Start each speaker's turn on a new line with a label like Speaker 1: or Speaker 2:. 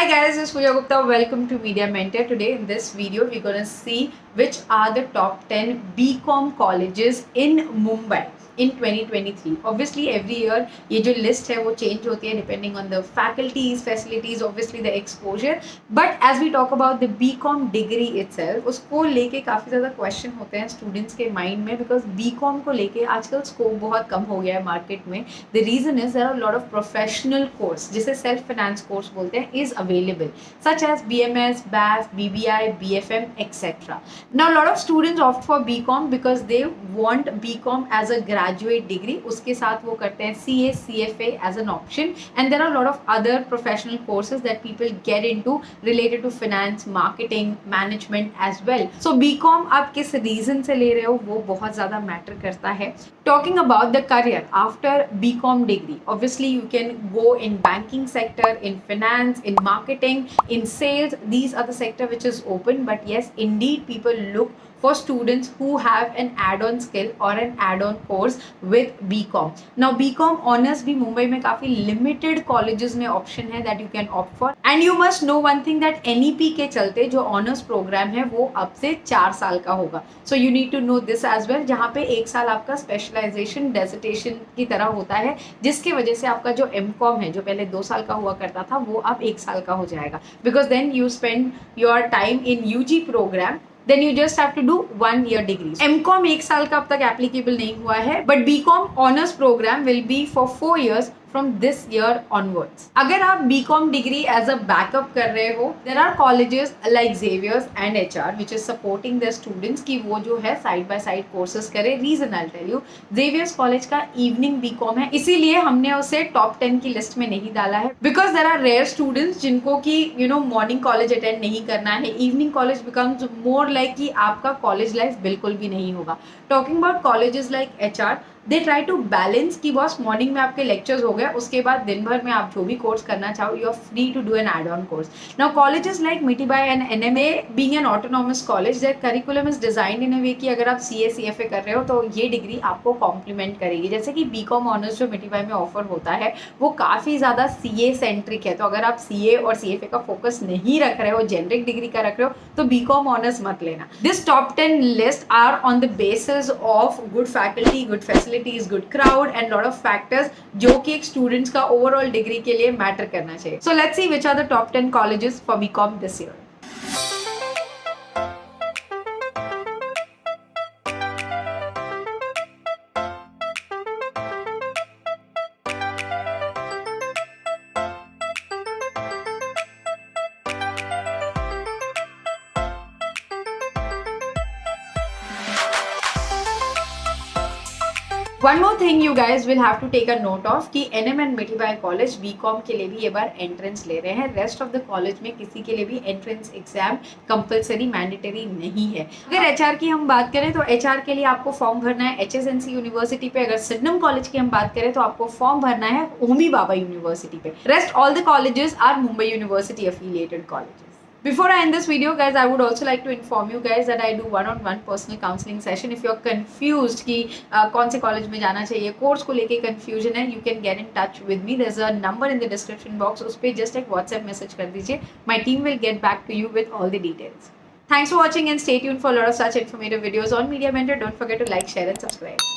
Speaker 1: Hi guys, this is Pooja Gupta. Welcome to Media Mentor. Today in this video, we're going to see which are the top 10 BCom colleges in Mumbai in 2023. Obviously, every year ये जो list है वो change होती है depending on the faculties, facilities, obviously the exposure. But as we talk about the BCom degree itself, उसको लेके काफ़ी ज़्यादा question होते हैं students के mind में because BCom को लेके आजकल scope बहुत कम हो गया है market में. The reason is there are a lot of professional course जिसे self finance course बोलते हैं is available such as BMS, BAF, BBI, BFM, etc. Now a lot of students opt for BCom because they want BCom as a graduate degree. उसके साथ वो करते हैं CA, CFA as an option and there are a lot of other professional courses that people get into related to finance, marketing, management as well. So BCom आप किस reason से ले रहे हो वो बहुत ज़्यादा matter करता है. Talking about the career after BCom degree, obviously you can go in banking sector, in finance, in marketing, in sales. These are the sector which is open, but yes, indeed people look for students who have an add-on skill or an add-on course with BCom. Now BCom honors भी मुंबई में काफ़ी limited colleges में option है that you can opt for. And you must know one thing that NEP के चलते जो honors program है वो अब से 4 साल का होगा. So you need to know this as well. जहाँ पे 1 साल आपका specialization dissertation की तरह होता है जिसकी वजह से आपका जो MCom है जो पहले 2 साल का हुआ करता था वो अब 1 साल का हो जाएगा. Because then you spend your time in UG program. Then you just have to do 1 year degree. MCom 1 साल का अब तक applicable नहीं हुआ है, but BCom honors program will be for 4 years from this year onwards. अगर आप BCom degree as a backup कर रहे हो, there are colleges like Xavier's and HR which is supporting their students कि वो जो है side by side courses करे. Reason I'll tell you, Xavier's college का evening BCom है, इसीलिए हमने उसे top 10 की list में नहीं डाला है. Because there are rare students जिनको कि morning college attend नहीं करना है, evening college becomes more like कि आपका college life बिल्कुल भी नहीं होगा. Talking about colleges like HR, they try to balance कि बॉस मॉर्निंग में आपके लेक्चर्स हो गए उसके बाद दिन भर में आप जो भी कोर्स करना चाहो you are free to do an add on course. Now colleges like Mithibai and NMA being an autonomous college their curriculum is designed in a way कि अगर आप CA CFA कर रहे हो तो ये डिग्री आपको कॉम्प्लीमेंट करेगी. जैसे कि BCom ऑनर्स जो मिठीबाई में ऑफर होता है वो काफ़ी ज़्यादा CA सेंट्रिक है. तो अगर आप CA और CFA का फोकस नहीं रख रहे हो, जेनरिक डिग्री का रख रहे हो तो BCom ऑनर्स मत लेना. This top 10 list are on the basis of good faculty, good facilities, good crowd and lot of factors जो कि एक स्टूडेंट्स का ओवरऑल डिग्री के लिए मैटर करना चाहिए. So let's see which are the top 10 colleges for BCom this year. One more thing you guys will have to take a note of कि NM and Mithibai college BCom के लिए भी ये बार entrance ले रहे हैं. रेस्ट ऑफ द कॉलेज में किसी के लिए भी एंट्रेंस एग्जाम कंपलसरी मैंडेटरी नहीं है. अगर HR की हम बात करें तो HR के लिए आपको फॉर्म भरना है HSNC यूनिवर्सिटी पे. अगर सिडनम कॉलेज की हम बात करें तो आपको फॉर्म भरना है होमी बाबा यूनिवर्सिटी पे. Rest all the colleges are Mumbai university affiliated colleges. Before I end this video guys, I would also like to inform you guys that I do one-on-one personal counseling session. If you're confused कि कौन से college में जाना चाहिए, course को लेके confusion है, you can get in touch with me. There's a number in the description box. उस पर just एक WhatsApp message कर दीजिए. My team will get back to you with all the details. Thanks for watching and stay tuned for a lot of such informative videos on Media Mentor. Don't forget to like, share and subscribe.